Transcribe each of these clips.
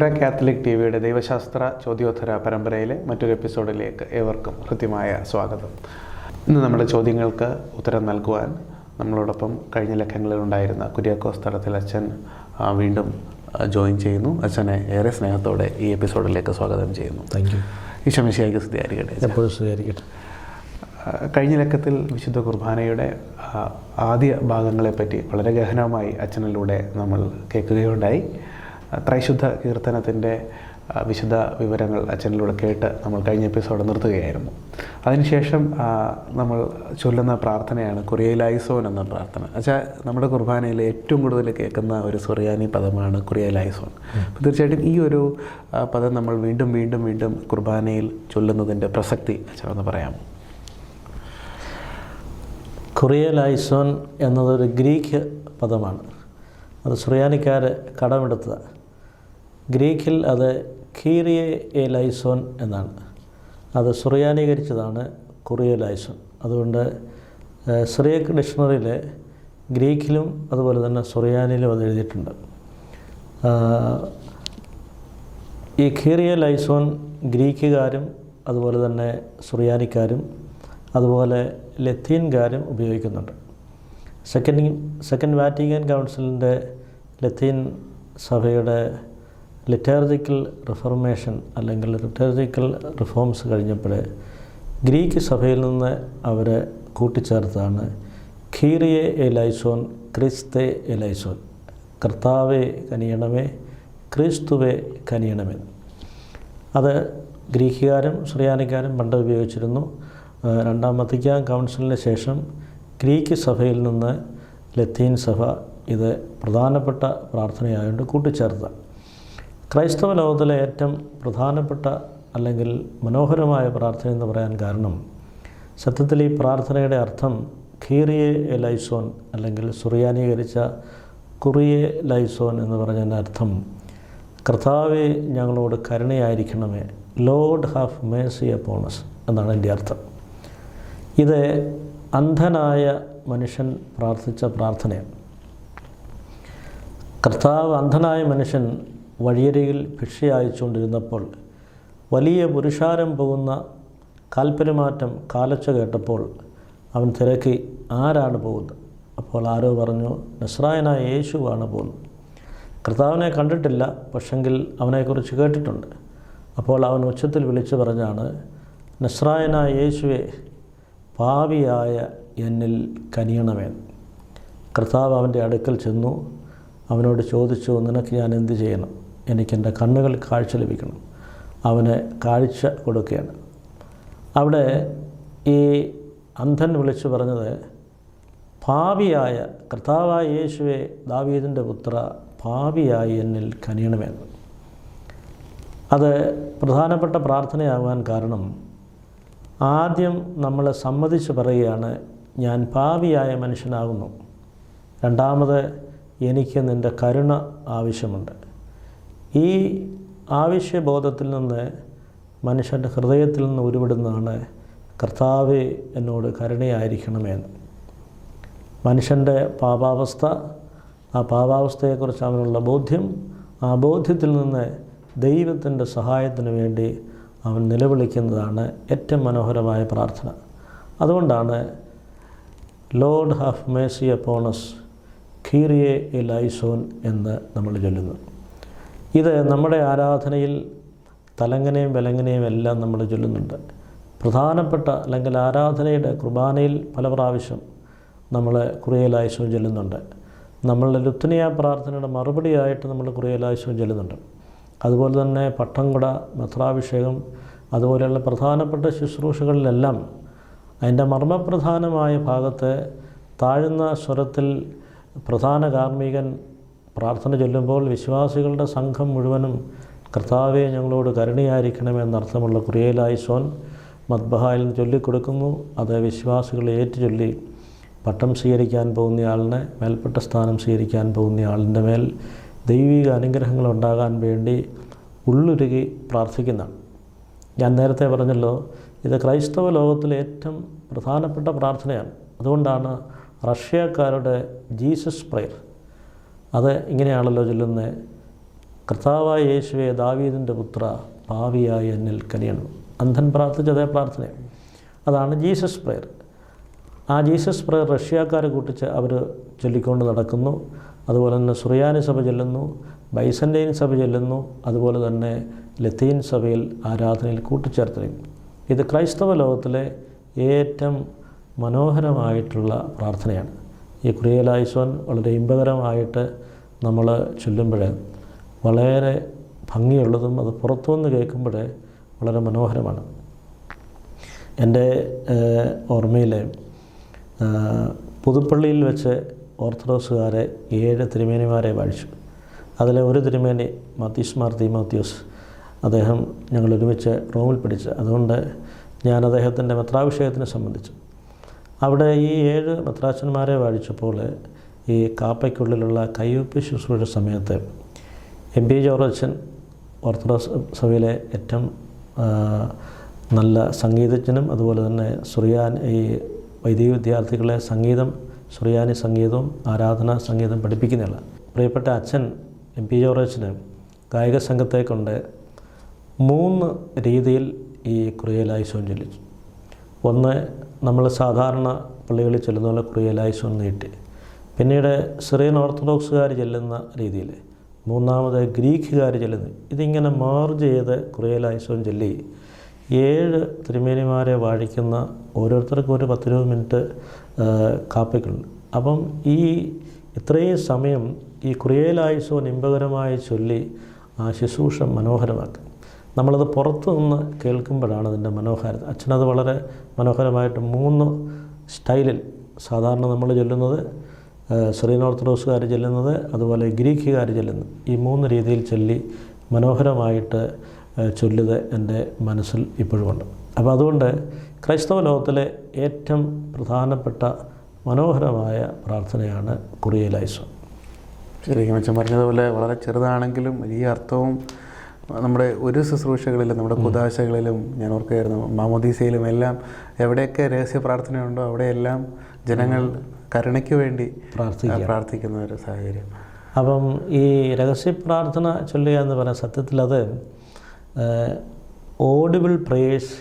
Malankara Catholic ടിവിയുടെ ദൈവശാസ്ത്ര ചോദ്യോത്തര പരമ്പരയിലെ മറ്റൊരു എപ്പിസോഡിലേക്ക് ഏവർക്കും ഹൃദ്യമായ സ്വാഗതം. ഇന്ന് നമ്മുടെ ചോദ്യങ്ങൾക്ക് ഉത്തരം നൽകുവാൻ നമ്മളോടൊപ്പം കഴിഞ്ഞ ലക്കങ്ങളിൽ ഉണ്ടായിരുന്ന കുര്യാക്കോസ് തടത്തിൽ അച്ഛൻ വീണ്ടും ജോയിൻ ചെയ്യുന്നു. അച്ഛനെ ഏറെ സ്നേഹത്തോടെ ഈ എപ്പിസോഡിലേക്ക് സ്വാഗതം ചെയ്യുന്നു. Thank you. ഈശോ മിശിഹായ്ക്ക് സ്തുതിയായിരിക്കട്ടെ. എപ്പോഴും സ്തുതിയായിരിക്കട്ടെ. കഴിഞ്ഞ ലക്കത്തിൽ വിശുദ്ധ കുർബാനയുടെ ആദ്യ ഭാഗങ്ങളെപ്പറ്റി വളരെ ഗഹനമായി അച്ഛനിലൂടെ നമ്മൾ കേൾക്കുകയുണ്ടായി. ത്രൈശുദ്ധ കീർത്തനത്തിൻ്റെ വിശുദ്ധ വിവരങ്ങൾ അച്ഛനിലൂടെ കേട്ട് നമ്മൾ കഴിഞ്ഞ എപ്പിസോഡ് നിർത്തുകയായിരുന്നു. അതിനുശേഷം നമ്മൾ ചൊല്ലുന്ന പ്രാർത്ഥനയാണ് കുറിയലൈസോൻ എന്ന പ്രാർത്ഥന. അച്ഛാ, നമ്മുടെ കുർബാനയിൽ ഏറ്റവും കൂടുതൽ കേൾക്കുന്ന ഒരു സുറിയാനി പദമാണ് കുറിയലൈസോൻ. അപ്പോൾ തീർച്ചയായിട്ടും ഈ ഒരു പദം നമ്മൾ വീണ്ടും വീണ്ടും വീണ്ടും കുർബാനയിൽ ചൊല്ലുന്നതിൻ്റെ പ്രസക്തി അച്ഛൻ ഒന്ന് പറയാമോ? കുറിയലൈസോൻ എന്നതൊരു ഗ്രീക്ക് പദമാണ്. അത് സുറിയാനിക്കാർ കടമെടുത്തതാണ്. ഗ്രീക്കിൽ അത് കീറിയെ ലൈസോൻ എന്നാണ്. അത് സുറിയാനീകരിച്ചതാണ് കുറിയലൈസോൻ. അതുകൊണ്ട് സിറിയക് ഡിക്ഷണറിയിൽ ഗ്രീക്കിലും അതുപോലെ തന്നെ സുറിയാനിയിലും അത് എഴുതിയിട്ടുണ്ട്. ഈ കീറിയലൈസോൻ ഗ്രീക്കുകാരും അതുപോലെ തന്നെ സുറിയാനിക്കാരും അതുപോലെ ലത്തീൻകാരും ഉപയോഗിക്കുന്നുണ്ട്. സെക്കൻഡ് വാറ്റിക്കൻ കൗൺസിലിൻ്റെ ലത്തീൻ സഭയുടെ ലിറ്റർജിക്കൽ റിഫോർമേഷൻ അല്ലെങ്കിൽ ലിറ്റർജിക്കൽ റിഫോംസ് കഴിഞ്ഞപ്പോൾ ഗ്രീക്ക് സഭയിൽ നിന്ന് അവരെ കൂട്ടിച്ചേർത്താണ് കീറിയെ എലൈസോൻ ക്രിസ്തേ എലൈസോൻ, കർത്താവെ കനിയണമേ, ക്രിസ്തുവെ കനിയണമേ. അത് ഗ്രീക്കുകാരും സുറിയാനിക്കാരും പണ്ട് ഉപയോഗിച്ചിരുന്നു. രണ്ടാം വത്തിക്കാൻ കൗൺസിലിന് ശേഷം ഗ്രീക്ക് സഭയിൽ നിന്ന് ലത്തീൻ സഭ ഇത് പ്രധാനപ്പെട്ട പ്രാർത്ഥനയായതുകൊണ്ട് കൂട്ടിച്ചേർത്ത. ക്രൈസ്തവ ലോകത്തിലെ ഏറ്റവും പ്രധാനപ്പെട്ട അല്ലെങ്കിൽ മനോഹരമായ പ്രാർത്ഥന എന്ന് പറയാൻ കാരണം സത്യത്തിൽ ഈ പ്രാർത്ഥനയുടെ അർത്ഥം കീറിയെ ലൈസോൻ അല്ലെങ്കിൽ സുറിയാനീകരിച്ച കുറിയെ ലൈസോൻ എന്ന് പറഞ്ഞതിൻ്റെ അർത്ഥം കർത്താവെ ഞങ്ങളോട് കരുണയായിരിക്കണമേ, Lord have Mercy upon us എന്നാണ് എൻ്റെ അർത്ഥം. ഇത് അന്ധനായ മനുഷ്യൻ പ്രാർത്ഥിച്ച പ്രാർത്ഥനയാണ്. കർത്താവ് അന്ധനായ മനുഷ്യൻ വഴിയരികിൽ ഭിക്ഷ അയച്ചുകൊണ്ടിരുന്നപ്പോൾ വലിയ പുരുഷാരം പോകുന്ന കാൽപര്യമാറ്റം കാലച്ച കേട്ടപ്പോൾ അവൻ തിരക്കി, ആരാണ് പോകുന്നത്? അപ്പോൾ ആരോ പറഞ്ഞു, നസ്രായനായ യേശുവാണ് പോകുന്നത്. കർത്താവിനെ കണ്ടിട്ടില്ല, പക്ഷെങ്കിൽ അവനെക്കുറിച്ച് കേട്ടിട്ടുണ്ട്. അപ്പോൾ അവൻ ഉച്ചത്തിൽ വിളിച്ചു പറഞ്ഞാണ്, നസ്രായനായ യേശുവെ, പാപിയായ എന്നിൽ കനിയണമേ. കർത്താവ് അവൻ്റെ അടുക്കൽ ചെന്നു അവനോട് ചോദിച്ചു, നിനക്ക് ഞാൻ എന്ത് ചെയ്യണം? എനിക്കെൻ്റെ കണ്ണുകൾ കാഴ്ച ലഭിക്കണം. അവന് കാഴ്ച കൊടുക്കുകയാണ്. അവിടെ ഈ അന്ധൻ വിളിച്ചു പറഞ്ഞത്, പാപിയായ കർത്താവായ യേശുവെ, ദാവീദിൻ്റെ പുത്ര, പാപിയായി എന്നിൽ കനിയണമെന്ന്. അത് പ്രധാനപ്പെട്ട പ്രാർത്ഥനയാകാൻ കാരണം ആദ്യം നമ്മൾ സമ്മതിച്ച് പറയുകയാണ്, ഞാൻ പാപിയായ മനുഷ്യനാകുന്നു. രണ്ടാമത്, എനിക്ക് നിൻ്റെ കരുണ ആവശ്യമുണ്ട്. ഈ ആവശ്യബോധത്തിൽ നിന്ന് മനുഷ്യൻ്റെ ഹൃദയത്തിൽ നിന്ന് ഉരുവിടുന്നതാണ് കർത്താവെ എന്നോട് കരുണയായിരിക്കണമെന്ന്. മനുഷ്യൻ്റെ പാപാവസ്ഥ, ആ പാപാവസ്ഥയെക്കുറിച്ച് അവനുള്ള ബോധ്യം, ആ ബോധ്യത്തിൽ നിന്ന് ദൈവത്തിൻ്റെ സഹായത്തിന് വേണ്ടി അവൻ നിലവിളിക്കുന്നതാണ് ഏറ്റവും മനോഹരമായ പ്രാർത്ഥന. അതുകൊണ്ടാണ് Lord have Mercy upon us കീറിയെ ലൈസോൻ എന്ന് നമ്മൾ ചൊല്ലുന്നത്. ഇത് നമ്മുടെ ആരാധനയിൽ തലങ്ങനെയും വിലങ്ങനെയും എല്ലാം നമ്മൾ ചൊല്ലുന്നുണ്ട്. പ്രധാനപ്പെട്ട അല്ലെങ്കിൽ ആരാധനയുടെ കുർബാനയിൽ പല പ്രാവശ്യം നമ്മൾ കുറിയലൈസോൻ ചൊല്ലുന്നുണ്ട്. നമ്മളുടെ ലുത്തനിയ പ്രാർത്ഥനയുടെ മറുപടിയായിട്ട് നമ്മൾ കുറിയലൈസോൻ ചൊല്ലുന്നുണ്ട്. അതുപോലെ തന്നെ പട്ടംകുട, മെത്രാഭിഷേകം, അതുപോലെയുള്ള പ്രധാനപ്പെട്ട ശുശ്രൂഷകളിലെല്ലാം അതിൻ്റെ മർമ്മപ്രധാനമായ ഭാഗത്ത് താഴ്ന്ന സ്വരത്തിൽ പ്രധാന കാർമ്മികൻ പ്രാർത്ഥന ചൊല്ലുമ്പോൾ വിശ്വാസികളുടെ സംഘം മുഴുവനും കർത്താവെ ഞങ്ങളോട് കരുണയായിരിക്കണമെന്നർത്ഥമുള്ള കുറിയലൈസോൻ മദ്ബഹായിൽ നിന്ന് ചൊല്ലിക്കൊടുക്കുന്നു. അത് വിശ്വാസികൾ ഏറ്റുചൊല്ലി പട്ടം സ്വീകരിക്കാൻ പോകുന്നയാളിനെ, മേൽപ്പെട്ട സ്ഥാനം സ്വീകരിക്കാൻ പോകുന്നയാളിൻ്റെ മേൽ ദൈവിക അനുഗ്രഹങ്ങൾ ഉണ്ടാകാൻ വേണ്ടി ഉള്ളുരുകി പ്രാർത്ഥിക്കുന്നതാണ്. ഞാൻ നേരത്തെ പറഞ്ഞല്ലോ, ഇത് ക്രൈസ്തവ ലോകത്തിലെ ഏറ്റവും പ്രധാനപ്പെട്ട പ്രാർത്ഥനയാണ്. അതുകൊണ്ടാണ് റഷ്യക്കാരുടെ ജീസസ് പ്രയർ അത് ഇങ്ങനെയാണല്ലോ ചൊല്ലുന്നത്, കർത്താവായ യേശുവേ ദാവീദിൻ്റെ പുത്ര പാവിയായി എന്നിൽ കനിയണം. അന്ധൻ പ്രാർത്ഥിച്ച അതേ പ്രാർത്ഥന, അതാണ് ജീസസ് പ്രയർ. ആ ജീസസ് പ്രയർ റഷ്യക്കാരെ കൂട്ടിച്ച് അവർ ചൊല്ലിക്കൊണ്ട് നടക്കുന്നു. അതുപോലെ തന്നെ സുറിയാനി സഭ ചൊല്ലുന്നു, ബൈസൻ്റെയിൻ സഭ ചൊല്ലുന്നു, അതുപോലെ തന്നെ ലത്തീൻ സഭയിൽ ആരാധനയിൽ കൂട്ടിച്ചേർത്തിരിക്കുന്നു. ഇത് ക്രൈസ്തവ ലോകത്തിലെ ഏറ്റവും മനോഹരമായിട്ടുള്ള പ്രാർത്ഥനയാണ്. ഈ കുരിയലായിസോൻ വളരെ ഇമ്പകരമായിട്ട് നമ്മൾ ചൊല്ലുമ്പോൾ വളരെ ഭംഗിയുള്ളതും അത് പുറത്തുനിന്ന് കേൾക്കുമ്പോൾ വളരെ മനോഹരമാണ്. എൻ്റെ ഓർമ്മയിൽ പുതുപ്പള്ളിയിൽ വെച്ച് ഓർത്തഡോക്സുകാരെ 7 തിരുമേനിമാരെ വാഴിച്ചു. അതിലെ ഒരു തിരുമേനി മാത്യൂസ് മാർ തീമോത്തിയോസ്, അദ്ദേഹം ഞങ്ങൾ ഒരുമിച്ച് റോമിൽ പഠിച്ച്, അതുകൊണ്ട് ഞാൻ അദ്ദേഹത്തിൻ്റെ മെത്രാഭിഷേകത്തിനെ സംബന്ധിച്ചു. അവിടെ ഈ 7 മെത്രാച്ചന്മാരെ വാഴിച്ചപ്പോൾ ഈ കാപ്പയ്ക്കുള്ളിലുള്ള കയ്യൊപ്പ് ശുശ്രൂഷ സമയത്ത് MP ജോർജ് അച്ഛൻ, ഓർത്തഡോക്സ് സഭയിലെ ഏറ്റവും നല്ല സംഗീതജ്ഞനും അതുപോലെ തന്നെ ഈ വൈദിക വിദ്യാർത്ഥികളെ സുറിയാനി സംഗീതവും ആരാധനാ സംഗീതം പഠിപ്പിക്കുന്നതല്ല. പ്രിയപ്പെട്ട അച്ഛൻ MP ജോർജ് അച്ഛന് ഗായക സംഘത്തെ കൊണ്ട് 3 രീതിയിൽ ഈ കുറിയലായിസോൻ ചൊല്ലിച്ചു. ഒന്ന്, നമ്മൾ സാധാരണ പള്ളികളിൽ ചെല്ലുന്ന പോലെ കുറിയലായിസോൻ നീട്ടി. പിന്നീട് സിറിയൻ ഓർത്തഡോക്സുകാർ ചെല്ലുന്ന രീതിയിൽ. മൂന്നാമത് ഗ്രീക്കുകാർ ചെല്ലുന്നത്. ഇതിങ്ങനെ മാർജ് ചെയ്ത് കുറിയലായിസോൻ ചൊല്ലി 7 തിരുമേനിമാരെ വാഴിക്കുന്ന ഓരോരുത്തർക്കും ഒരു 10-20 മിനിറ്റ് കാപ്പയ്ക്കുണ്ട്. അപ്പം ഈ ഇത്രയും സമയം ഈ കുറിയലായിസോൻ ഇമ്പകരമായി ചൊല്ലി ആ ശുശ്രൂഷ മനോഹരമാക്കുക. നമ്മളത് പുറത്തു നിന്ന് കേൾക്കുമ്പോഴാണ് അതിൻ്റെ മനോഹാരിത. അച്ഛനത് വളരെ മനോഹരമായിട്ട് 3 സ്റ്റൈലിൽ, സാധാരണ നമ്മൾ ചൊല്ലുന്നത്, സിറിയൻ ഓർത്തഡോക്സുകാർ ചൊല്ലുന്നത്, അതുപോലെ ഗ്രീക്കുകാർ ചൊല്ലുന്നത്, ഈ 3 രീതിയിൽ ചൊല്ലി മനോഹരമായിട്ട് ചൊല്ലുന്നത് എൻ്റെ മനസ്സിൽ ഇപ്പോഴുമുണ്ട്. അപ്പോൾ അതുകൊണ്ട് ക്രൈസ്തവ ലോകത്തിലെ ഏറ്റവും പ്രധാനപ്പെട്ട മനോഹരമായ പ്രാർത്ഥനയാണ് കുറിയലായിസോൻ. ശരിക്കും അച്ഛൻ പറഞ്ഞതുപോലെ വളരെ ചെറുതാണെങ്കിലും വലിയ അർത്ഥവും നമ്മുടെ ഒരു ശുശ്രൂഷകളിലും നമ്മുടെ കുദാശകളിലും ഞാൻ ഓർക്കുകയായിരുന്നു, മാമോദീസയിലും എല്ലാം എവിടെയൊക്കെ രഹസ്യ പ്രാർത്ഥനയുണ്ടോ അവിടെയെല്ലാം ജനങ്ങൾ കരുണയ്ക്ക് വേണ്ടി പ്രാർത്ഥിക്കുന്ന ഒരു സാഹചര്യം. അപ്പം ഈ രഹസ്യ പ്രാർത്ഥന ചൊല്ലുക എന്ന് പറയാൻ സത്യത്തിൽ അത് ഓഡിബിൾ പ്രേയേഴ്സ്,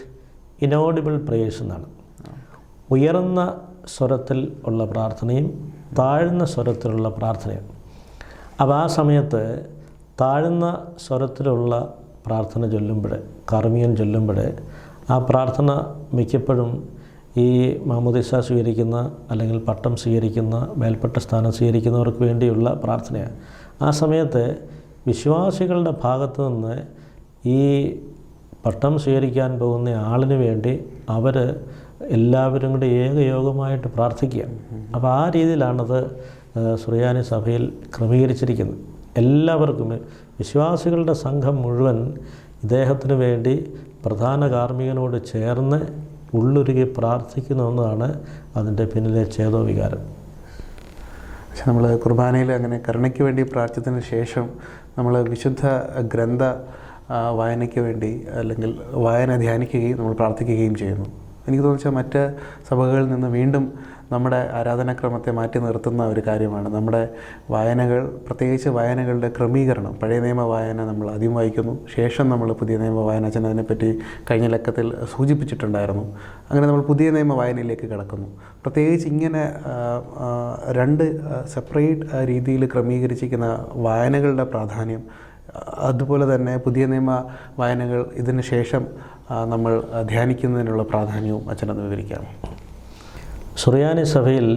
ഇനോഡിബിൾ പ്രേയേഴ്സ് എന്നാണ്. ഉയർന്ന സ്വരത്തിൽ ഉള്ള പ്രാർത്ഥനയും താഴ്ന്ന സ്വരത്തിലുള്ള പ്രാർത്ഥനയും. അപ്പോൾ ആ സമയത്ത് താഴ്ന്ന സ്വരത്തിലുള്ള പ്രാർത്ഥന ചൊല്ലുമ്പോൾ, കർമ്മിയൻ ചൊല്ലുമ്പോൾ, ആ പ്രാർത്ഥന മിക്കപ്പോഴും ഈ മാമോദീസ സ്വീകരിക്കുന്ന അല്ലെങ്കിൽ പട്ടം സ്വീകരിക്കുന്ന, മേൽപ്പെട്ട സ്ഥാനം സ്വീകരിക്കുന്നവർക്ക് വേണ്ടിയുള്ള പ്രാർത്ഥനയാണ്. ആ സമയത്ത് വിശ്വാസികളുടെ ഭാഗത്തു നിന്ന് ഈ പട്ടം സ്വീകരിക്കാൻ പോകുന്ന ആളിന് വേണ്ടി അവർ എല്ലാവരും കൂടി ഏകയോഗമായിട്ട് പ്രാർത്ഥിക്കുക. അപ്പോൾ ആ രീതിയിലാണത് സുറിയാനി സഭയിൽ ക്രമീകരിച്ചിരിക്കുന്നത്. എല്ലാവർക്കും, വിശ്വാസികളുടെ സംഘം മുഴുവൻ ഇദ്ദേഹത്തിന് വേണ്ടി പ്രധാന കാർമ്മികനോട് ചേർന്ന് ഉള്ളുരുകി പ്രാർത്ഥിക്കുന്ന ഒന്നാണ് അതിൻ്റെ പിന്നിലെ ചേതോവികാരം. പക്ഷെ നമ്മൾ കുർബാനയിൽ അങ്ങനെ കരുണയ്ക്ക് വേണ്ടി പ്രാർത്ഥിച്ചതിന് ശേഷം നമ്മൾ വിശുദ്ധ ഗ്രന്ഥ വായനയ്ക്ക് വേണ്ടി അല്ലെങ്കിൽ വായന ധ്യാനിക്കുകയും നമ്മൾ പ്രാർത്ഥിക്കുകയും ചെയ്യുന്നു. എനിക്ക് തോന്നിച്ചാൽ മറ്റ് സഭകളിൽ നിന്ന് വീണ്ടും നമ്മുടെ ആരാധനാക്രമത്തെ മാറ്റി നിർത്തുന്ന ഒരു കാര്യമാണ് നമ്മുടെ വായനകൾ, പ്രത്യേകിച്ച് വായനകളുടെ ക്രമീകരണം. പഴയ നിയമ വായന നമ്മൾ ആദ്യം വായിക്കുന്നു, ശേഷം നമ്മൾ പുതിയ നിയമ വായന, അച്ഛൻ അതിനെപ്പറ്റി കഴിഞ്ഞ ലക്കത്തിൽ സൂചിപ്പിച്ചിട്ടുണ്ടായിരുന്നു. അങ്ങനെ നമ്മൾ പുതിയ നിയമ വായനയിലേക്ക് കടക്കുന്നു. പ്രത്യേകിച്ച് ഇങ്ങനെ 2 സെപ്പറേറ്റ് രീതിയിൽ ക്രമീകരിച്ചിരിക്കുന്ന വായനകളുടെ പ്രാധാന്യം, അതുപോലെ തന്നെ പുതിയ നിയമ വായനകൾ ഇതിന് ശേഷം നമ്മൾ ധ്യാനിക്കുന്നതിനുള്ള പ്രാധാന്യവും അച്ഛനത് വിവരിക്കാം. സുറിയാനി സഭയിൽ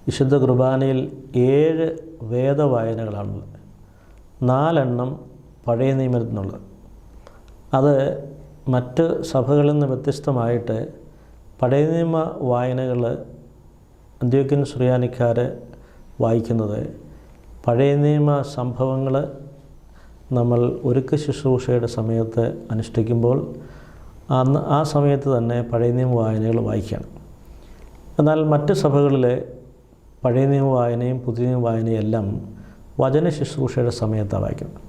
വിശുദ്ധ കുർബാനയിൽ 7 വേദവായനകളാണുള്ളത്. 4 പഴയ നിയമത്തിൽ നിന്നുള്ളത്. അത് മറ്റ് സഭകളിൽ നിന്ന് വ്യത്യസ്തമായിട്ട് പഴയ നിയമ വായനകൾ അന്ത്യോക്യൻ സുറിയാനിക്കാർ വായിക്കുന്നത് പഴയ നിയമ സംഭവങ്ങൾ നമ്മൾ ഒരുക്ക ശുശ്രൂഷയുടെ സമയത്ത് അനുഷ്ഠിക്കുമ്പോൾ ആ സമയത്ത് തന്നെ പഴയ നിയമ വായനകൾ വായിക്കണം. എന്നാൽ മറ്റ് സഭകളിലെ പഴയ നിയമ വായനയും പുതിയ നിയമ വായനയും എല്ലാം വചന ശുശ്രൂഷയുടെ സമയത്താണ് വായിക്കുന്നത്.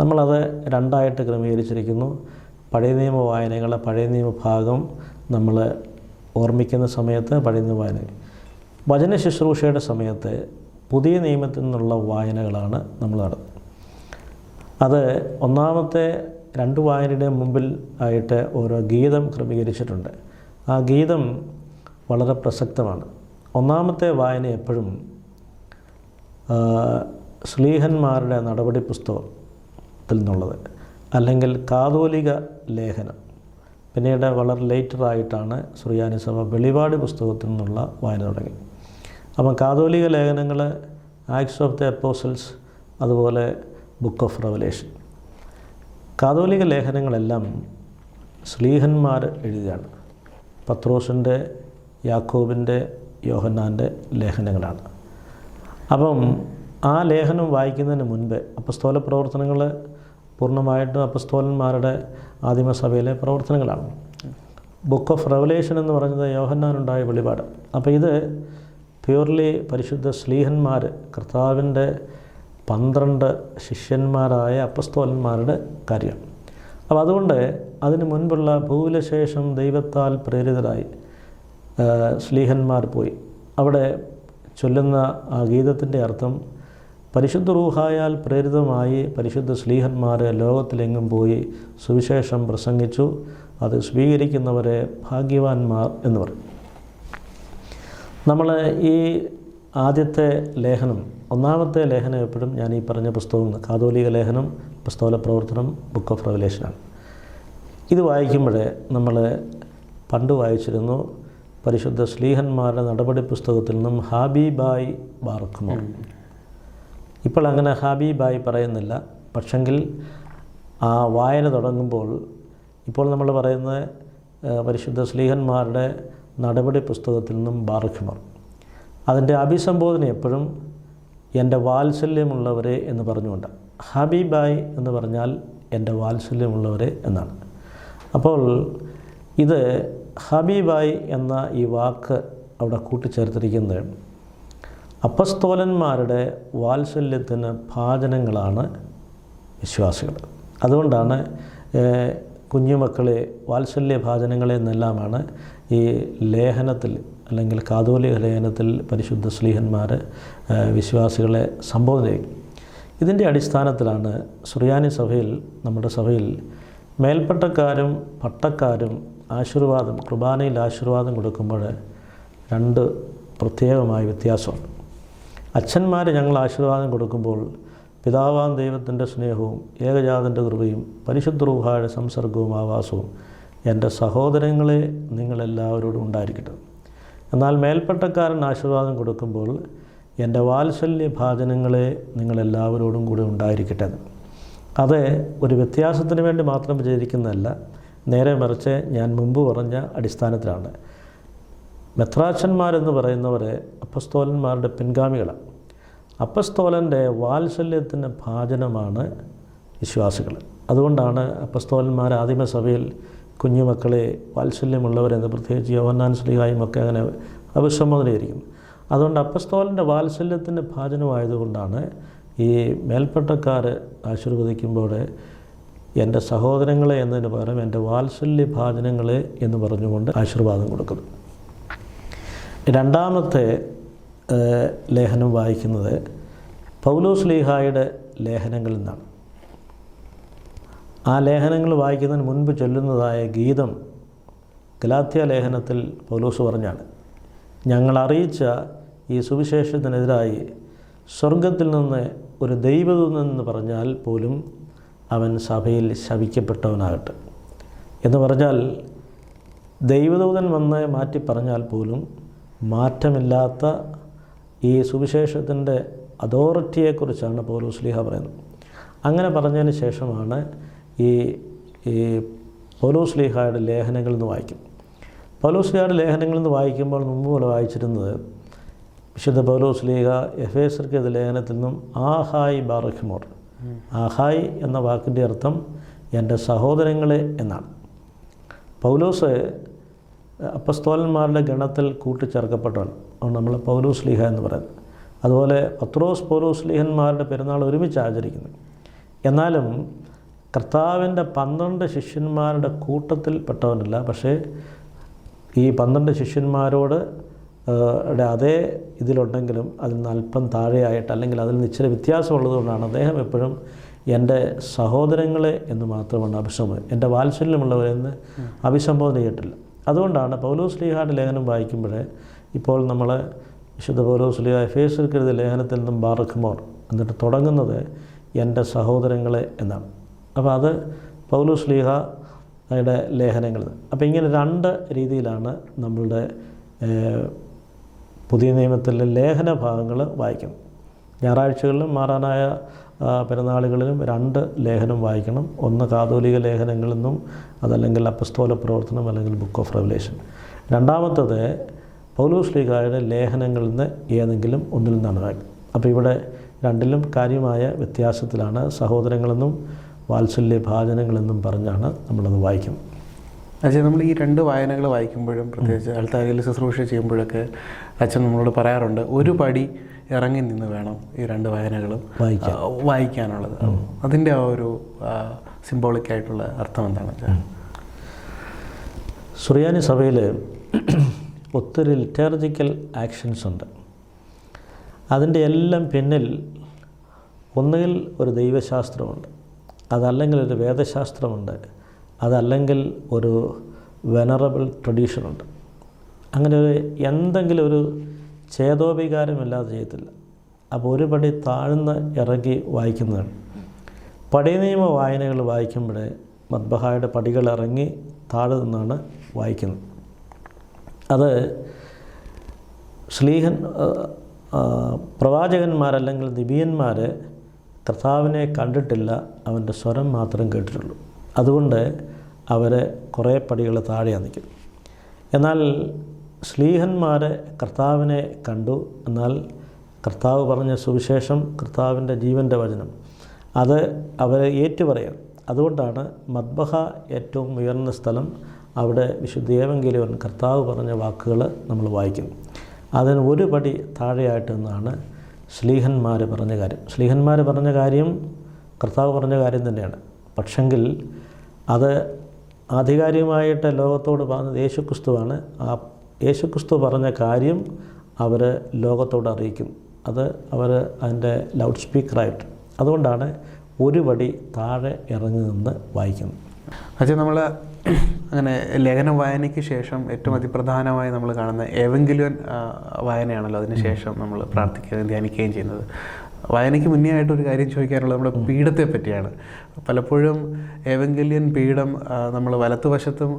നമ്മളത് 2ആയിട്ട് ക്രമീകരിച്ചിരിക്കുന്നു. പഴയ നിയമ വായനകളെ, പഴയ നിയമ ഭാഗം നമ്മൾ ഓർമ്മിക്കുന്ന സമയത്ത് പഴയ നിയമ വായന, വചന ശുശ്രൂഷയുടെ സമയത്ത് പുതിയ നിയമത്തിൽ നിന്നുള്ള വായനകളാണ് നമ്മൾ നടത്തുന്നത്. അത് ഒന്നാമത്തെ 2 വായനയുടെ മുമ്പിൽ ആയിട്ട് ഓരോ ഗീതം ക്രമീകരിച്ചിട്ടുണ്ട്. ആ ഗീതം വളരെ പ്രസക്തമാണ്. ഒന്നാമത്തെ വായന എപ്പോഴും ശ്ലീഹന്മാരുടെ നടപടി പുസ്തകത്തിൽ നിന്നുള്ളത്, അല്ലെങ്കിൽ കാതോലിക ലേഖനം. പിന്നീട് വളരെ ലേറ്ററായിട്ടാണ് സുറിയാനി സഭ വെളിപാട് പുസ്തകത്തിൽ നിന്നുള്ള വായന തുടങ്ങി. അപ്പം കാതോലിക ലേഖനങ്ങൾ ആക്ട്സ് ഓഫ് ദി അപ്പോസിൽസ്, അതുപോലെ ബുക്ക് ഓഫ് റെവലേഷൻ. കാതോലിക ലേഖനങ്ങളെല്ലാം ശ്ലീഹന്മാർ എഴുതിയതാണ്. പത്രോസിൻ്റെ, യാക്കോബിൻ്റെ, യോഹന്നാൻ്റെ ലേഖനങ്ങളാണ്. അപ്പം ആ ലേഖനം വായിക്കുന്നതിന് മുൻപേ അപ്പസ്തോല പ്രവർത്തനങ്ങൾ പൂർണ്ണമായിട്ടും അപ്പസ്തോലന്മാരുടെ ആദിമസഭയിലെ പ്രവർത്തനങ്ങളാണ്. ബുക്ക് ഓഫ് റെവലേഷൻ എന്ന് പറയുന്നത് യോഹന്നാനുണ്ടായ വെളിപാട്. അപ്പോൾ ഇത് പ്യൂർലി പരിശുദ്ധ ശ്ലീഹന്മാർ, കർത്താവിൻ്റെ 12 ശിഷ്യന്മാരായ അപ്പസ്തോലന്മാരുടെ കാര്യമാണ്. അപ്പോൾ അതുകൊണ്ട് അതിന് മുൻപുള്ള ഭൂവിലശേഷം ദൈവത്താൽ പ്രേരിതരായി ശ്ലീഹന്മാർ പോയി അവിടെ ചൊല്ലുന്ന ആ ഗീതത്തിൻ്റെ അർത്ഥം പരിശുദ്ധ റൂഹായാൽ പ്രേരിതമായി പരിശുദ്ധ ശ്ലീഹന്മാർ ലോകത്തിലെങ്ങും പോയി സുവിശേഷം പ്രസംഗിച്ചു, അത് സ്വീകരിക്കുന്നവരെ ഭാഗ്യവാന്മാർ എന്ന് പറയും. നമ്മൾ ഈ ആദ്യത്തെ ലേഖനം, ഒന്നാമത്തെ ലേഖനം എപ്പോഴും ഞാൻ ഈ പറഞ്ഞ പുസ്തകം കാതോലിക ലേഖനം, അപ്പസ്തോല പ്രവർത്തനം, ബുക്ക് ഓഫ് റെവലേഷനാണ്. ഇത് വായിക്കുമ്പോൾ നമ്മൾ പണ്ട് വായിച്ചിരുന്നു പരിശുദ്ധ ശ്ലീഹന്മാരുടെ നടപടി പുസ്തകത്തിൽ നിന്നും ഹാബീബായ് ബാർക്കുമോ. ഇപ്പോൾ അങ്ങനെ ഹാബീബായ് പറയുന്നില്ല. പക്ഷെങ്കിൽ ആ വായന തുടങ്ങുമ്പോൾ ഇപ്പോൾ നമ്മൾ പറയുന്നത് പരിശുദ്ധ ശ്ലീഹന്മാരുടെ നടപടി പുസ്തകത്തിൽ നിന്നും ബാർക്കുമോർ. അതിൻ്റെ അഭിസംബോധന എപ്പോഴും എൻ്റെ വാത്സല്യമുള്ളവരെ എന്ന് പറഞ്ഞുകൊണ്ട്. ഹബീബായ് എന്ന് പറഞ്ഞാൽ എൻ്റെ വാത്സല്യമുള്ളവരെ എന്നാണ്. അപ്പോൾ ഇത് ഹബീബായ് എന്ന ഈ വാക്ക് അവിടെ കൂട്ടിച്ചേർത്തിരിക്കുന്നത് അപ്പസ്തോലന്മാരുടെ വാത്സല്യത്തിന് ഭാജനങ്ങളാണ് വിശ്വാസികൾ. അതുകൊണ്ടാണ് കുഞ്ഞുമക്കളെ വാത്സല്യഭാജനങ്ങളെ എന്നെല്ലാമാണ് ഈ ലേഖനത്തിൽ, അല്ലെങ്കിൽ കാതോലിക ലേഖനത്തിൽ പരിശുദ്ധ ശ്ലീഹന്മാർ വിശ്വാസികളെ സംബോധന ചെയ്യും. ഇതിൻ്റെ അടിസ്ഥാനത്തിലാണ് സുറിയാനി സഭയിൽ, നമ്മുടെ സഭയിൽ മേൽപ്പട്ടക്കാരും പട്ടക്കാരും ആശീർവാദം, കുർബാനയിൽ ആശീർവാദം കൊടുക്കുമ്പോൾ 2 പ്രത്യേകമായ വ്യത്യാസമുണ്ട്. അച്ഛന്മാർ ഞങ്ങൾ ആശീർവാദം കൊടുക്കുമ്പോൾ പിതാവാം ദൈവത്തിൻ്റെ സ്നേഹവും ഏകജാതൻ്റെ കൃപയും പരിശുദ്ധ റൂഹായുടെ സംസർഗവും ആവാസവും എൻ്റെ സഹോദരങ്ങളെ നിങ്ങളെല്ലാവരോടും ഉണ്ടായിരിക്കട്ടെ. എന്നാൽ മേൽപ്പട്ടക്കാരൻ ആശീർവാദം കൊടുക്കുമ്പോൾ എൻ്റെ വാത്സല്യ ഭാജനങ്ങളെ നിങ്ങളെല്ലാവരോടും കൂടെ ഉണ്ടായിരിക്കട്ടെ. അത് ഒരു വ്യത്യാസത്തിന് വേണ്ടി മാത്രം വിചാരിക്കുന്നതല്ല, നേരെ മറിച്ച് ഞാൻ മുമ്പ് പറഞ്ഞ അടിസ്ഥാനത്തിലാണ്. മെത്രാച്ചന്മാരെന്ന് പറയുന്നവരെ അപ്പസ്തോലന്മാരുടെ പിൻഗാമികളാണ്. അപ്പസ്തോലൻ്റെ വാത്സല്യത്തിൻ്റെ ഭാജനമാണ് വിശ്വാസികൾ. അതുകൊണ്ടാണ് അപ്പസ്തോലന്മാർ ആദിമസഭയിൽ കുഞ്ഞുമക്കളെ വാത്സല്യമുള്ളവരെന്ന്, പ്രത്യേകിച്ച് യോഹന്നാൻ ശ്ലീഹായും ഒക്കെ അങ്ങനെ അഭിസംബോധന ചെയ്തിരിക്കുന്നു. അതുകൊണ്ട് അപ്പസ്തോലൻ്റെ വാത്സല്യത്തിൻ്റെ ഭാജനമായതുകൊണ്ടാണ് ഈ മേൽപ്പട്ടക്കാർ ആശീർവദിക്കുമ്പോൾ എൻ്റെ സഹോദരങ്ങളെ എന്നതിന് പകരം എൻ്റെ വാത്സല്യ ഭാജനങ്ങളെ എന്ന് പറഞ്ഞുകൊണ്ട് ആശീർവാദം കൊടുക്കുന്നു. രണ്ടാമത്തെ ലേഖനം വായിക്കുന്നത് പൗലോസ് ശ്ലീഹായുടെ ലേഖനങ്ങളിൽ നിന്നാണ്. ആ ലേഖനങ്ങൾ വായിക്കുന്നതിന് മുൻപ് ചൊല്ലുന്നതായ ഗീതം ഗലാത്യ ലേഖനത്തിൽ പൗലോസ് പറഞ്ഞാണ്, ഞങ്ങൾ അറിയിച്ച ഈ സുവിശേഷത്തിനെതിരായി സ്വർഗത്തിൽ നിന്ന് ഒരു ദൈവദൂതനെന്ന് പറഞ്ഞാൽ പോലും അവൻ സഭയിൽ ശപിക്കപ്പെട്ടവനാകട്ടെ. എന്ന് പറഞ്ഞാൽ ദൈവദൂതൻ വന്ന് മാറ്റി പറഞ്ഞാൽ പോലും മാറ്റമില്ലാത്ത ഈ സുവിശേഷത്തിൻ്റെ അതോറിറ്റിയെക്കുറിച്ചാണ് പൗലോസ് ശ്ലീഹ പറയുന്നത്. അങ്ങനെ പറഞ്ഞതിന് ശേഷമാണ് ഈ പൗലോസ് ശ്ലീഹായുടെ ലേഖനങ്ങളിൽ നിന്ന് വായിക്കും. പൗലോസ് ശ്ലീഹയുടെ ലേഖനങ്ങളിൽ നിന്ന് വായിക്കുമ്പോൾ മുമ്പ് പോലെ വായിച്ചിരുന്നത് വിശുദ്ധ പൗലോസ് ശ്ലീഹ എഫേസർക്ക് ലേഖനത്തിൽ നിന്നും ആഹായ് ബാറഖ്മോർ. ആഹായ് എന്ന വാക്കിൻ്റെ അർത്ഥം എൻ്റെ സഹോദരങ്ങളെ എന്നാണ്. പൗലോസ് അപ്പസ്തോലന്മാരുടെ ഗണത്തിൽ കൂട്ടിച്ചേർക്കപ്പെട്ടവൻ, അതുകൊണ്ട് നമ്മൾ പൗലോസ് ശ്ലീഹ എന്ന് പറയുന്നത്. അതുപോലെ പത്രോസ് പൗലോസ് ശ്ലീഹന്മാരുടെ പെരുന്നാൾ ഒരുമിച്ച് ആചരിക്കുന്നു. എന്നാലും കർത്താവിൻ്റെ 12 ശിഷ്യന്മാരുടെ കൂട്ടത്തിൽ പെട്ടവനല്ല. പക്ഷേ ഈ 12 ശിഷ്യന്മാരോട് അതേ ഇതിലുണ്ടെങ്കിലും അതിൽ നിന്ന് അല്പം താഴെയായിട്ട്, അല്ലെങ്കിൽ അതിൽ നിന്ന് ഇച്ചിരി വ്യത്യാസമുള്ളതുകൊണ്ടാണ് അദ്ദേഹം എപ്പോഴും എൻ്റെ സഹോദരങ്ങളെ എന്ന് മാത്രമാണ് അഭിസംബോധന, എൻ്റെ വാത്സല്യമുള്ളവരെന്ന് അഭിസംബോധന ചെയ്തിട്ടില്ല. അതുകൊണ്ടാണ് പൗലോസ് ശ്ലീഹായുടെ ലേഖനം വായിക്കുമ്പോൾ ഇപ്പോൾ നമ്മൾ വിശുദ്ധ പൗലോസ് ശ്ലീഹ എഫേസ്യർക്ക് എഴുതിയ ലേഖനത്തിൽ നിന്നും ബാറഖ്മോർ എന്നിട്ട് തുടങ്ങുന്നത് എൻ്റെ സഹോദരങ്ങളെ എന്നാണ്. അപ്പോൾ അത് പൗലോസ് ശ്ലീഹയുടെ ലേഖനങ്ങൾ. അപ്പോൾ ഇങ്ങനെ രണ്ട് രീതിയിലാണ് നമ്മളുടെ പുതിയ നിയമത്തിലെ ലേഖന ഭാഗങ്ങൾ വായിക്കുന്നത്. ഞായറാഴ്ചകളിലും മാറാനായ പെരുന്നാളുകളിലും രണ്ട് ലേഖനം വായിക്കണം. ഒന്ന് കാതോലിക ലേഖനങ്ങളിൽ നിന്നും, അതല്ലെങ്കിൽ അപ്പസ്തോല പ്രവർത്തനം, അല്ലെങ്കിൽ ബുക്ക് ഓഫ് റെവലേഷൻ. രണ്ടാമത്തത് പൗലോസ് ശ്ലീഹായുടെ ലേഖനങ്ങളിൽ നിന്ന് ഏതെങ്കിലും ഒന്നിൽ നിന്നാണ് വായിക്കുന്നത്. അപ്പോൾ ഇവിടെ രണ്ടിലും കാര്യമായ വ്യത്യാസത്തിലാണ് സഹോദരങ്ങളെന്നും വാത്സല്യ ഭാജനങ്ങളെന്നും പറഞ്ഞാണ് നമ്മളത് വായിക്കുന്നത്. അച്ഛൻ, നമ്മൾ ഈ രണ്ട് വായനകൾ വായിക്കുമ്പോഴും പ്രത്യേകിച്ച് അൾത്താരയിൽ ശുശ്രൂഷ ചെയ്യുമ്പോഴൊക്കെ അച്ഛൻ നമ്മളോട് പറയാറുണ്ട്, ഒരു പടി ഇറങ്ങി നിന്ന് വേണം ഈ രണ്ട് വായനകളും വായിക്കാനുള്ളത്. അതിൻ്റെ ആ ഒരു സിംബോളിക്കായിട്ടുള്ള അർത്ഥം എന്താണ് അച്ഛൻ? സുറിയാനി സഭയിൽ ഒത്തിരി ലിറ്റർജിക്കൽ ആക്ഷൻസ് ഉണ്ട്. അതിൻ്റെ എല്ലാം പിന്നിൽ ഒന്നുകിൽ ഒരു ദൈവശാസ്ത്രമുണ്ട്, അതല്ലെങ്കിൽ ഒരു വേദശാസ്ത്രമുണ്ട്, അതല്ലെങ്കിൽ ഒരു വെനറബിൾ ട്രഡീഷനുണ്ട്. അങ്ങനെ ഒരു എന്തെങ്കിലും ഒരു ഛേദോപകാരമില്ലാതെ ചെയ്യത്തില്ല. അപ്പോൾ ഒരു പടി താഴ്ന്ന് ഇറങ്ങി വായിക്കുന്നതാണ്. പഴയ നിയമ വായനകൾ വായിക്കുമ്പോൾ മദ്ബഹായുടെ പടികൾ ഇറങ്ങി താഴെ നിന്നാണ് വായിക്കുന്നത്. അത് പ്രവാചകന്മാരല്ലെങ്കിൽ നിബിയന്മാർ കർത്താവിനെ കണ്ടിട്ടില്ല, അവൻ്റെ സ്വരം മാത്രം കേട്ടിട്ടുള്ളൂ. അതുകൊണ്ട് അവർ കുറേ പടികൾ താഴെയാണ് നിൽക്കുന്നത്. എന്നാൽ ശ്ലീഹന്മാർ കർത്താവിനെ കണ്ടു. എന്നാൽ കർത്താവ് പറഞ്ഞ സുവിശേഷം, കർത്താവിൻ്റെ ജീവൻ്റെ വചനം, അത് അവർ ഏറ്റുപറയാം. അതുകൊണ്ടാണ് മദ്ബഹ ഏറ്റവും ഉയർന്ന സ്ഥലം. അവിടെ വിശുദ്ധ ഏവങ്കേലിയോൻ കർത്താവ് പറഞ്ഞ വാക്കുകൾ നമ്മൾ വായിക്കുന്നു. അതിന് ഒരു പടി താഴെയായിട്ട് നിന്നാണ് ശ്ലീഹന്മാർ പറഞ്ഞ കാര്യം. ശ്ലീഹന്മാർ പറഞ്ഞ കാര്യം കർത്താവ് പറഞ്ഞ കാര്യം തന്നെയാണ്. പക്ഷെങ്കിൽ അത് ആധികാരികമായിട്ട് ലോകത്തോട് പറഞ്ഞത് യേശുക്രിസ്തുവാണ്. ആ യേശുക്രിസ്തു പറഞ്ഞ കാര്യം അവർ ലോകത്തോട് അറിയിക്കും. അത് അവർ അതിൻ്റെ ലൗഡ് സ്പീക്കറായിട്ട്. അതുകൊണ്ടാണ് ഒരു പടി താഴെ ഇറങ്ങി നിന്ന് വായിക്കുന്നത്. അച്ഛൻ, നമ്മൾ അങ്ങനെ ലേഖനം വായനയ്ക്ക് ശേഷം ഏറ്റവും അതിപ്രധാനമായി നമ്മൾ കാണുന്ന ഏവെങ്കിലുവൻ വായനയാണല്ലോ. അതിന് ശേഷം നമ്മൾ പ്രാർത്ഥിക്കുകയും ധ്യാനിക്കുകയും ചെയ്യുന്നത്. വായനയ്ക്ക് മുന്നേ ആയിട്ടൊരു കാര്യം ചോദിക്കാനുള്ളത് നമ്മുടെ പീഠത്തെ പറ്റിയാണ്. പലപ്പോഴും ഏവെങ്കിലിയൻ പീഠം നമ്മൾ വലത്തുവശത്തും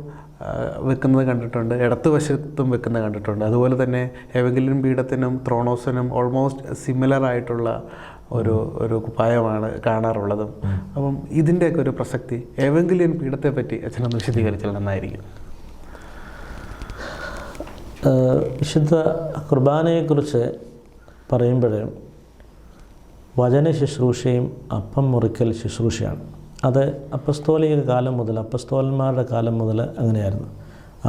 വെക്കുന്നത് കണ്ടിട്ടുണ്ട്, ഇടത്തുവശത്തും വെക്കുന്നത് കണ്ടിട്ടുണ്ട്. അതുപോലെ തന്നെ ഏവെങ്കിലിയൻ പീഠത്തിനും ത്രോണോസിനും ഓൾമോസ്റ്റ് സിമിലർ ആയിട്ടുള്ള ഒരു കുപ്പായമാണ് കാണാറുള്ളതും. അപ്പം ഇതിൻ്റെയൊക്കെ ഒരു പ്രസക്തി ഏവെങ്കിലിയൻ പീഠത്തെ പറ്റി അച്ഛനൊന്ന് വിശദീകരിച്ചാൽ നന്നായിരിക്കും. വിശുദ്ധ കുർബാനയെക്കുറിച്ച് പറയുമ്പോൾ വചന ശുശ്രൂഷയും അപ്പം മുറിക്കൽ ശുശ്രൂഷയാണ്. അത് അപ്പസ്തോലിക കാലം മുതൽ, അപ്പസ്തോലന്മാരുടെ കാലം മുതൽ അങ്ങനെയായിരുന്നു.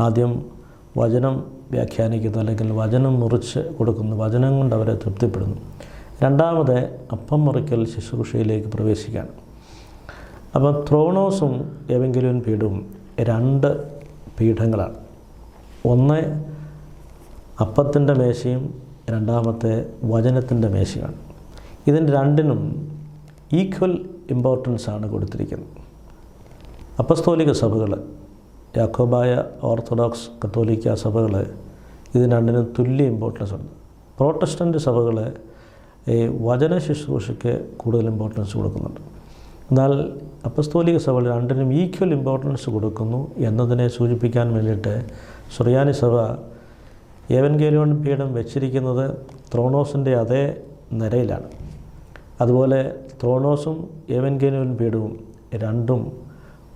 ആദ്യം വചനം വ്യാഖ്യാനിക്കുന്നു, അല്ലെങ്കിൽ വചനം മുറിച്ച് കൊടുക്കുന്നു, വചനം കൊണ്ട് അവരെ തൃപ്തിപ്പെടുന്നു. രണ്ടാമത് അപ്പം മുറിക്കൽ ശുശ്രൂഷയിലേക്ക് പ്രവേശിക്കുകയാണ്. അപ്പം ത്രോണോസും ഏവെങ്കിലുവൻ പീഠവും രണ്ട് പീഠങ്ങളാണ്. ഒന്ന് അപ്പത്തിൻ്റെ മേശയും രണ്ടാമത്തെ വചനത്തിൻ്റെ മേശയാണ്. ഇതിന് രണ്ടിനും ഈക്വൽ ഇമ്പോർട്ടൻസ് ആണ് കൊടുത്തിരിക്കുന്നത്. അപ്പസ്തോലിക സഭകൾ, യാക്കോബായ, ഓർത്തഡോക്സ്, കത്തോലിക്ക സഭകൾ ഇതിന് രണ്ടിനും തുല്യ ഇമ്പോർട്ടൻസ് ഉണ്ട്. പ്രോട്ടസ്റ്റൻ്റ് സഭകൾ ഈ വചന ശുശ്രൂഷയ്ക്ക് കൂടുതൽ ഇമ്പോർട്ടൻസ് കൊടുക്കുന്നുണ്ട്. എന്നാൽ അപ്പസ്തോലിക സഭകൾ രണ്ടിനും ഈക്വൽ ഇമ്പോർട്ടൻസ് കൊടുക്കുന്നു എന്നതിനെ സൂചിപ്പിക്കാൻ വേണ്ടിയിട്ട് സുറിയാനി സഭ ഏവൻഗേലിയോൻ പീഠം വെച്ചിരിക്കുന്നത് ത്രോണോസിൻ്റെ അതേ നിരയിലാണ്. അതുപോലെ ത്രോണോസും ഏവൻഗേലിയോൻ പീഠവും രണ്ടും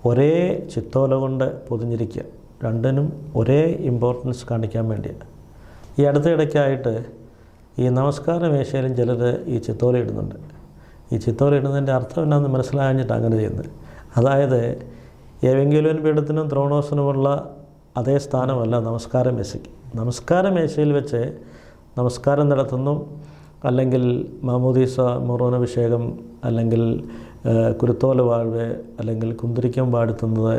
ഒരേ ചിത്തോല കൊണ്ട് പൊതിഞ്ഞിരിക്കുക. രണ്ടിനും ഒരേ ഇമ്പോർട്ടൻസ് കാണിക്കാൻ വേണ്ടിയാണ്. ഈ അടുത്തിടയ്ക്കായിട്ട് ഈ നമസ്കാര മേശയിലും ചിലർ ഈ ചിത്തോല ഇടുന്നുണ്ട്. ഈ ചിത്തോല ഇടുന്നതിൻ്റെ അർത്ഥം എന്നാന്ന് മനസ്സിലാഞ്ഞിട്ട് അങ്ങനെ ചെയ്യുന്നത്. അതായത് ഏവെങ്കിലുവൻ പീഠത്തിനും ത്രോണോസിനുമുള്ള അതേ സ്ഥാനമല്ല നമസ്കാര മേശയ്ക്ക്. നമസ്കാര മേശയിൽ വെച്ച് നമസ്കാരം നടത്തുന്നു, അല്ലെങ്കിൽ മാമോദീസ, മൊറോനഭിഷേകം, അല്ലെങ്കിൽ കുരുത്തോല വാഴ്വ്, അല്ലെങ്കിൽ കുന്തിരിക്കം വാഴ്ത്തുന്നത്,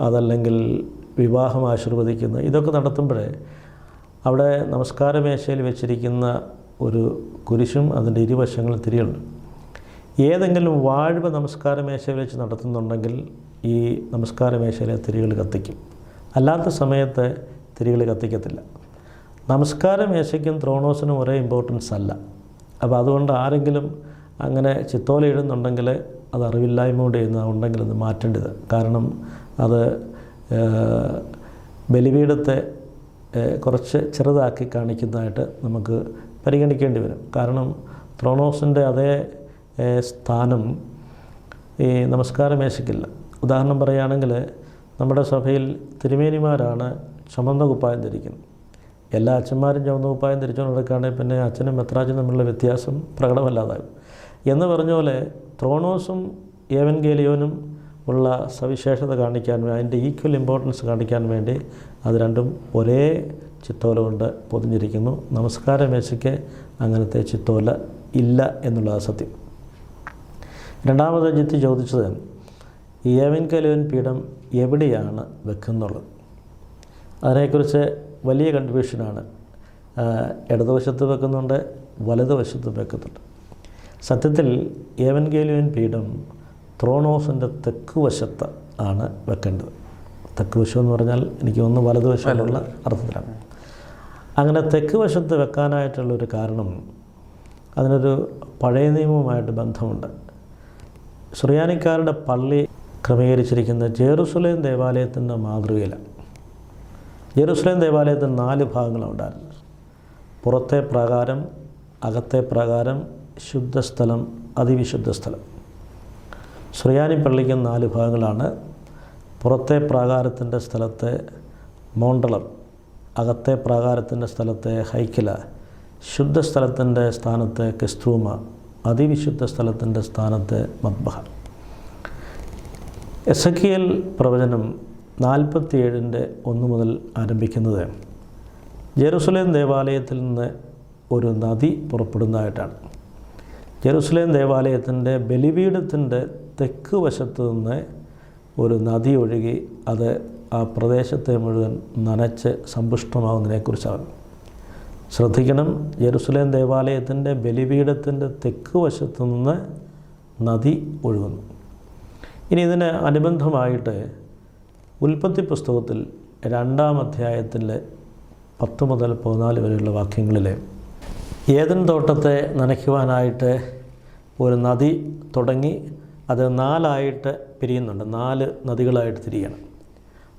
അതല്ലെങ്കിൽ വിവാഹം ആശീർവദിക്കുന്നത്, ഇതൊക്കെ നടത്തുമ്പോൾ അവിടെ നമസ്കാര മേശയിൽ വെച്ചിരിക്കുന്ന ഒരു കുരിശും അതിൻ്റെ ഇരുവശങ്ങളും തിരിയുണ്ട്. ഏതെങ്കിലും വാഴ്വ നമസ്കാര മേശയിൽ വെച്ച് നടത്തുന്നുണ്ടെങ്കിൽ ഈ നമസ്കാര മേശയിലെ തിരികൾ കത്തിക്കും. അല്ലാത്ത സമയത്ത് തിരികൾ കത്തിക്കത്തില്ല. നമസ്കാര മേശയ്ക്കും ത്രോണോസിനും ഒരേ ഇമ്പോർട്ടൻസ് അല്ല. അപ്പോൾ അതുകൊണ്ട് ആരെങ്കിലും അങ്ങനെ ചിത്തോല ഇടുന്നുണ്ടെങ്കിൽ അത് അറിവില്ലായ്മ കൊണ്ട് ചെയ്യുന്നതുണ്ടെങ്കിൽ അത് മാറ്റേണ്ടത്. കാരണം അത് ബലിപീഠത്തെ കുറച്ച് ചെറുതാക്കി കാണിക്കുന്നതായിട്ട് നമുക്ക് പരിഗണിക്കേണ്ടി വരും. കാരണം ത്രോണോസിൻ്റെ അതേ സ്ഥാനം ഈ നമസ്കാര മേശയ്ക്കില്ല. ഉദാഹരണം പറയുകയാണെങ്കിൽ നമ്മുടെ സഭയിൽ തിരുമേനിമാരാണ് ചുമന്ന കുപ്പായം ധരിക്കുന്നത്. എല്ലാ അച്ഛന്മാരും ചുവന്ന കുപ്പായം ധരിച്ചുകൊണ്ട് നടക്കുകയാണെങ്കിൽ പിന്നെ അച്ഛനും മെത്രാച്ചനും തമ്മിലുള്ള വ്യത്യാസം പ്രകടമല്ലാതാകും. എന്ന് പറഞ്ഞ പോലെ ത്രോണോസും ഏവൻഗേലിയോനും ഉള്ള സവിശേഷത കാണിക്കാൻ അതിൻ്റെ ഈക്വൽ ഇമ്പോർട്ടൻസ് കാണിക്കാൻ വേണ്ടി അത് രണ്ടും ഒരേ ചിത്തോല കൊണ്ട് പൊതിഞ്ഞിരിക്കുന്നു. നമസ്കാര മേശയ്ക്ക് അങ്ങനത്തെ ചിത്തോല ഇല്ല എന്നുള്ളത് സത്യം. രണ്ടാമത് ജിത്തി ചോദിച്ചത് ഈ ഏവൻഗേലിയോൻ പീഠം എവിടെയാണ് വെക്കുന്നുള്ളത്. അതിനെക്കുറിച്ച് വലിയ കൺഫ്യൂഷനാണ്. ഇടതുവശത്ത് വെക്കുന്നുണ്ട്, വലതുവശത്ത് വെക്കുന്നുണ്ട്. സത്യത്തിൽ ഏവൻഗേലിയോൻ പീഠം ത്രോണോസിൻ്റെ തെക്ക് വശത്ത് ആണ് വെക്കേണ്ടത്. തെക്ക് വശം എന്ന് പറഞ്ഞാൽ എനിക്ക് ഒന്ന് വലതുവശമുള്ള അർത്ഥത്തിലാണ്. അങ്ങനെ തെക്ക് വശത്ത് വെക്കാനായിട്ടുള്ളൊരു കാരണം അതിനൊരു പഴയ നിയമവുമായിട്ട് ബന്ധമുണ്ട്. സുറിയാനിക്കാരുടെ പള്ളി ക്രമീകരിച്ചിരിക്കുന്ന ജെറുസലേം ദേവാലയത്തിൻ്റെ മാതൃകയിലാണ്. ജെറുസലേം ദേവാലയത്തിന് 4 ഭാഗങ്ങളുണ്ടായിരുന്നു. പുറത്തെ പ്രാകാരം, അകത്തെ പ്രാകാരം, ശുദ്ധസ്ഥലം, അതിവിശുദ്ധ സ്ഥലം. സുറിയാനി പള്ളിക്ക് 4 ഭാഗങ്ങളാണ്. പുറത്തെ പ്രാകാരത്തിൻ്റെ സ്ഥലത്തെ മോണ്ടളം, അകത്തെ പ്രാകാരത്തിൻ്റെ സ്ഥലത്തെ ഹൈക്കില, ശുദ്ധസ്ഥലത്തിൻ്റെ സ്ഥാനത്തെ കെസ്തൂമ, അതിവിശുദ്ധ സ്ഥലത്തിൻ്റെ സ്ഥാനത്തെ മദ്ബഹ. എസക്കിയേൽ പ്രവചനം 47:1 മുതൽ ആരംഭിക്കുന്നത് ജെറുസലേം ദേവാലയത്തിൽ നിന്ന് ഒരു നദി പുറപ്പെടുന്നതായിട്ടാണ്. ജെറുസലേം ദേവാലയത്തിൻ്റെ ബലിപീഠത്തിൻ്റെ തെക്ക് വശത്ത് നിന്ന് ഒരു നദി ഒഴുകി അത് ആ പ്രദേശത്തെ മുഴുവൻ നനച്ച് സമ്പുഷ്ടമാകുന്നതിനെക്കുറിച്ചാണ്. ശ്രദ്ധിക്കണം, ജെറുസലേം ദേവാലയത്തിൻ്റെ ബലിപീഠത്തിൻ്റെ തെക്ക് വശത്ത് നിന്ന് നദി ഒഴുകുന്നു. ഇനി ഇതിന് അനുബന്ധമായിട്ട് ഉൽപ്പത്തി പുസ്തകത്തിൽ 2-ാം അധ്യായത്തിൽ 10 മുതൽ 14 വരെയുള്ള വാക്യങ്ങളിൽ ഏദൻ തോട്ടത്തെ നനയ്ക്കുവാനായിട്ട് ഒരു നദി തുടങ്ങി അത് 4 പിരിയുന്നുണ്ട്. 4 നദികളായിട്ട് തിരിയണം.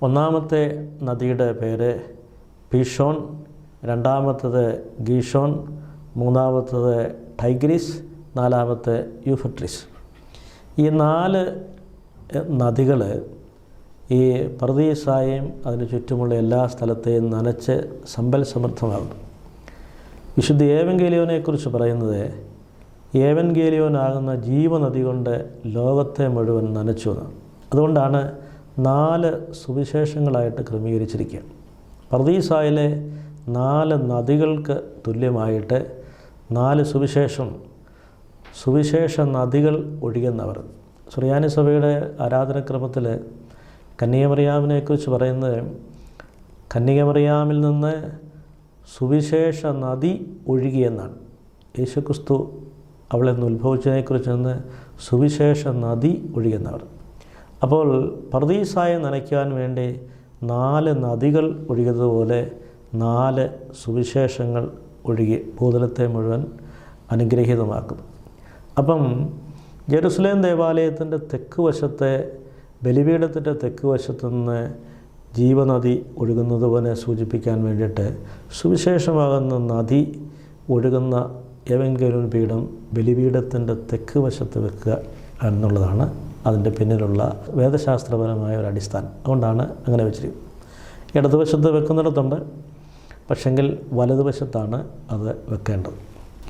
ഒന്നാമത്തെ നദിയുടെ പേര് പീഷോൺ, രണ്ടാമത്തത് ഗീഷോൺ, മൂന്നാമത്തത് ടൈഗ്രീസ്, 4-മത്തെ യൂഫട്രിസ്. ഈ 4 നദികൾ ഈ പർദീസായും അതിന് ചുറ്റുമുള്ള എല്ലാ സ്ഥലത്തെയും നനച്ച് സമ്പൽ സമൃദ്ധമാകുന്നു. വിശുദ്ധ ഏവൻഗേലിയോനെക്കുറിച്ച് പറയുന്നത് ഏവൻഗേലിയോനാകുന്ന ജീവനദി കൊണ്ട് ലോകത്തെ മുഴുവൻ നനച്ചു എന്നാണ്. അതുകൊണ്ടാണ് 4 സുവിശേഷങ്ങളായിട്ട് ക്രമീകരിച്ചിരിക്കുക. പർദീസായിലെ 4 നദികൾക്ക് തുല്യമായിട്ട് 4 സുവിശേഷ നദികൾ ഒഴുകുന്നവർ. സുറിയാനി സഭയുടെ ആരാധനക്രമത്തിൽ കന്യകമറിയാമിനെക്കുറിച്ച് പറയുന്നത് കന്യകമറിയാമിൽ നിന്ന് സുവിശേഷ നദി ഒഴുകിയെന്നാണ്. യേശുക്രിസ്തു അവളെ നിന്ന് ഉത്ഭവിച്ചതിനെക്കുറിച്ച് നിന്ന് സുവിശേഷ നദി ഒഴുകുന്നവർ. അപ്പോൾ പർദീസായെ നനയ്ക്കാൻ വേണ്ടി 4 നദികൾ ഒഴുകിയതുപോലെ 4 സുവിശേഷങ്ങൾ ഒഴുകി ഭൂതലത്തെ മുഴുവൻ അനുഗ്രഹീതമാക്കുന്നു. അപ്പം ജെറുസലേം ദേവാലയത്തിൻ്റെ തെക്ക് വശത്തെ ബലിപീഠത്തിൻ്റെ തെക്ക് വശത്തു നിന്ന് ജീവനദി ഒഴുകുന്നത് പോലെ സൂചിപ്പിക്കാൻ വേണ്ടിയിട്ട് സുവിശേഷമാകുന്ന നദി ഒഴുകുന്ന ഏവൻഗേലിയോൻ പീഠം ബലിപീഠത്തിൻ്റെ തെക്ക് വശത്ത് വെക്കുക എന്നുള്ളതാണ് അതിൻ്റെ പിന്നിലുള്ള വേദശാസ്ത്രപരമായ ഒരു അടിസ്ഥാനം. അതുകൊണ്ടാണ് അങ്ങനെ വെച്ചിരിക്കുന്നത്. ഇടതുവശത്ത് വെക്കുന്നിടത്തുണ്ട്, പക്ഷെങ്കിൽ വലതുവശത്താണ് അത് വെക്കേണ്ടത്.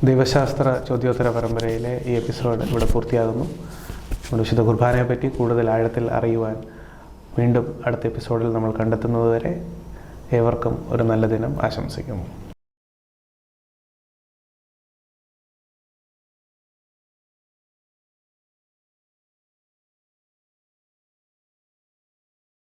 ദൈവശാസ്ത്ര ചോദ്യോത്തര പരമ്പരയിലെ ഈ എപ്പിസോഡ് ഇവിടെ പൂർത്തിയാകുന്നു. വിശുദ്ധ കുർബാനയെപ്പറ്റി കൂടുതൽ ആഴത്തിൽ അറിയുവാൻ വീണ്ടും അടുത്ത എപ്പിസോഡിൽ നമ്മൾ കണ്ടെത്തുന്നതുവരെ ഏവർക്കും ഒരു നല്ല ദിനം ആശംസിക്കുന്നു.